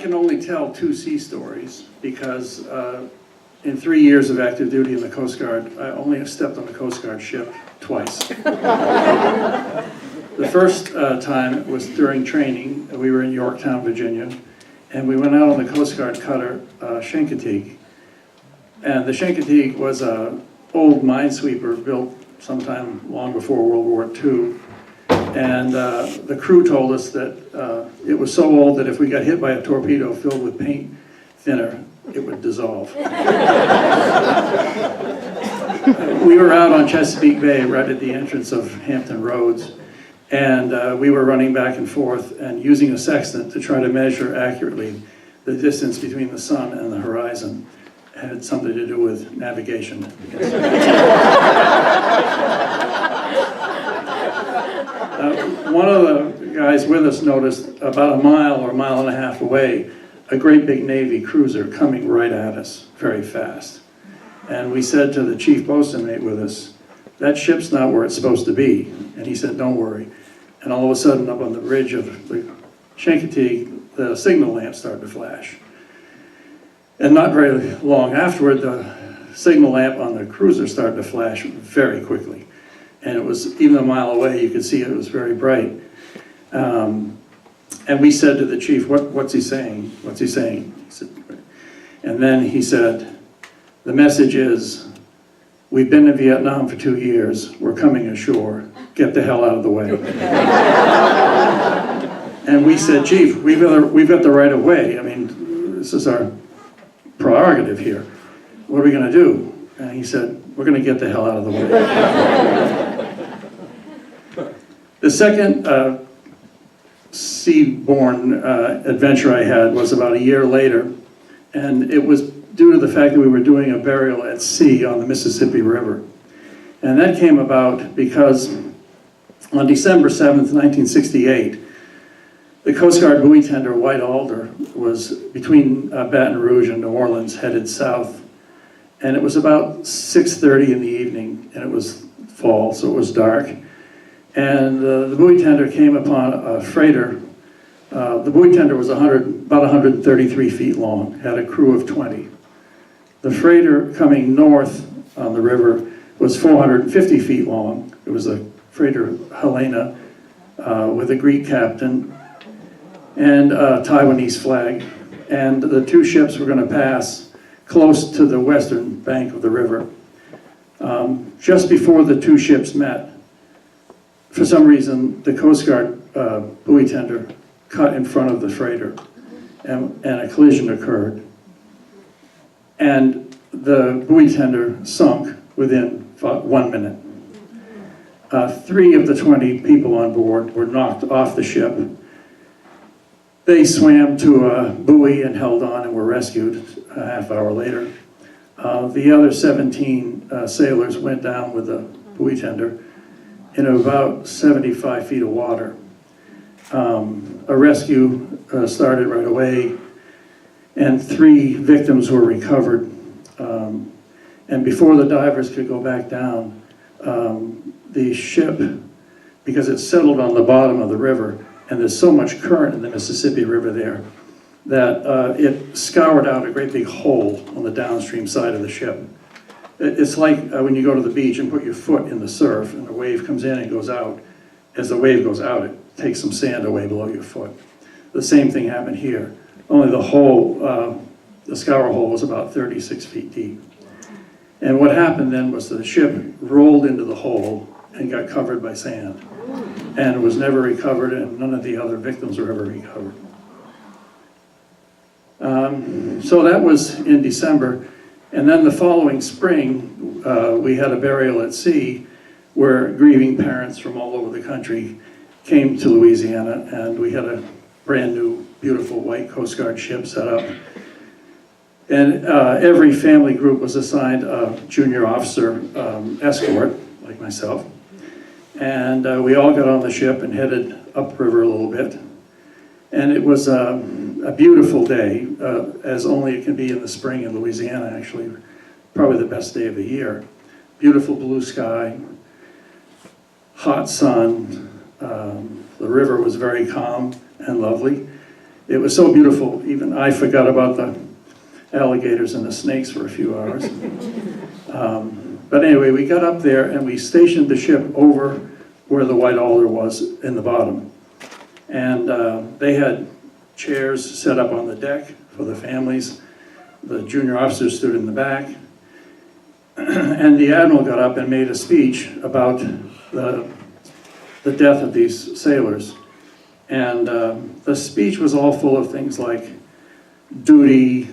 can only tell 2 sea stories because in 3 years of active duty in the Coast Guard, I only have stepped on the Coast Guard ship twice. The first time was during training. We were in Yorktown, Virginia, and we went out on the Coast Guard cutter, Chincoteague. And the Chincoteague was an old minesweeper built sometime long before World War II. And the crew told us that it was so old that if we got hit by a torpedo filled with paint thinner, it would dissolve. We were out on Chesapeake Bay, right at the entrance of Hampton Roads, and we were running back and forth and using a sextant to try to measure accurately the distance between the sun and the horizon. It had something to do with navigation. One of the guys with us noticed about a mile or a mile and a half away a great big Navy cruiser coming right at us very fast. And we said to the chief bosun mate with us, that ship's not where it's supposed to be. And he said, don't worry. And all of a sudden up on the bridge of the Chincoteague, the signal lamp started to flash. And not very long afterward, the signal lamp on the cruiser started to flash very quickly. And it was, even a mile away, you could see it was very bright. And we said to the chief, what's he saying? What's he saying? He said, and then he said, the message is, we've been in Vietnam for 2 years, we're coming ashore, get the hell out of the way. And we said, Chief, we've got the right of way. I mean, this is our prerogative here. What are we going to do? And he said, we're going to get the hell out of the way. The second seaborne adventure I had was about a year later, and it was due to the fact that we were doing a burial at sea on the Mississippi River. And that came about because on December 7th, 1968, the Coast Guard buoy tender White Alder was between Baton Rouge and New Orleans, headed south. And it was about 6:30 in the evening, and it was fall, so it was dark. And the buoy tender came upon a freighter. The buoy tender was about 133 feet long, had a crew of 20. The freighter coming north on the river was 450 feet long. It was a freighter Helena with a Greek captain and a Taiwanese flag. And the 2 ships were going to pass close to the western bank of the river. Just before the 2 ships met, for some reason, the Coast Guard buoy tender cut in front of the freighter, and a collision occurred. And the buoy tender sunk within about 1 minute. 3 of the 20 people on board were knocked off the ship. They swam to a buoy and held on and were rescued a half hour later. The other 17 sailors went down with the buoy tender in about 75 feet of water. A rescue started right away, and 3 victims were recovered. And before the divers could go back down, the ship, because it settled on the bottom of the river, and there's so much current in the Mississippi River there, that it scoured out a great big hole on the downstream side of the ship. It's like when you go to the beach and put your foot in the surf and a wave comes in and goes out. As the wave goes out, it takes some sand away below your foot. The same thing happened here, only the hole, the scour hole was about 36 feet deep. And what happened then was that the ship rolled into the hole and got covered by sand, and was never recovered, and none of the other victims were ever recovered. So that was in December. And then the following spring, we had a burial at sea where grieving parents from all over the country came to Louisiana, and we had a brand new, beautiful white Coast Guard ship set up. And every family group was assigned a junior officer escort, like myself. And we all got on the ship and headed upriver a little bit. And it was a beautiful day, as only it can be in the spring in Louisiana, actually. Probably the best day of the year. Beautiful blue sky, hot sun. The river was very calm and lovely. it was so beautiful, even I forgot about the alligators and the snakes for a few hours. But anyway, we got up there and we stationed the ship over where the white alder was in the bottom. And they had chairs set up on the deck for the families. The junior officers stood in the back. And the admiral got up and made a speech about the death of these sailors. And the speech was all full of things like duty,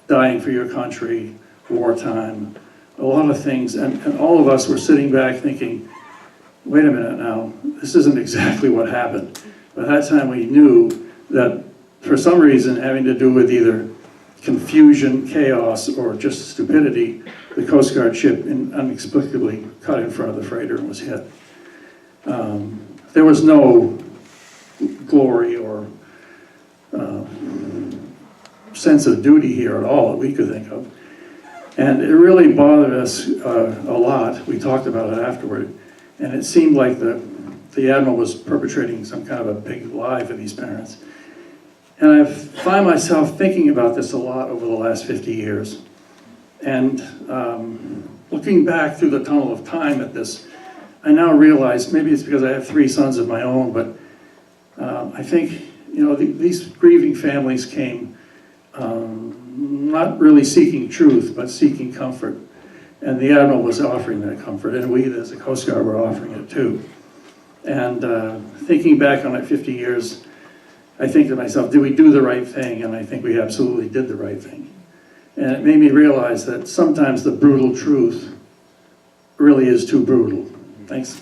dying for your country, wartime, a lot of things. And all of us were sitting back thinking, wait a minute now, this isn't exactly what happened. By that time we knew that for some reason having to do with either confusion, chaos, or just stupidity, the Coast Guard ship inexplicably cut in front of the freighter and was hit. There was no glory or sense of duty here at all that we could think of. And it really bothered us a lot. We talked about it afterward. And it seemed like the admiral was perpetrating some kind of a big lie for these parents. And I find myself thinking about this a lot over the last 50 years. And looking back through the tunnel of time at this, I now realize, maybe it's because I have 3 sons of my own, but I think, these grieving families came not really seeking truth, but seeking comfort. And the admiral was offering that comfort, and we as a Coast Guard were offering it too. And thinking back on it 50 years, I think to myself, did we do the right thing? And I think we absolutely did the right thing. And it made me realize that sometimes the brutal truth really is too brutal. Thanks.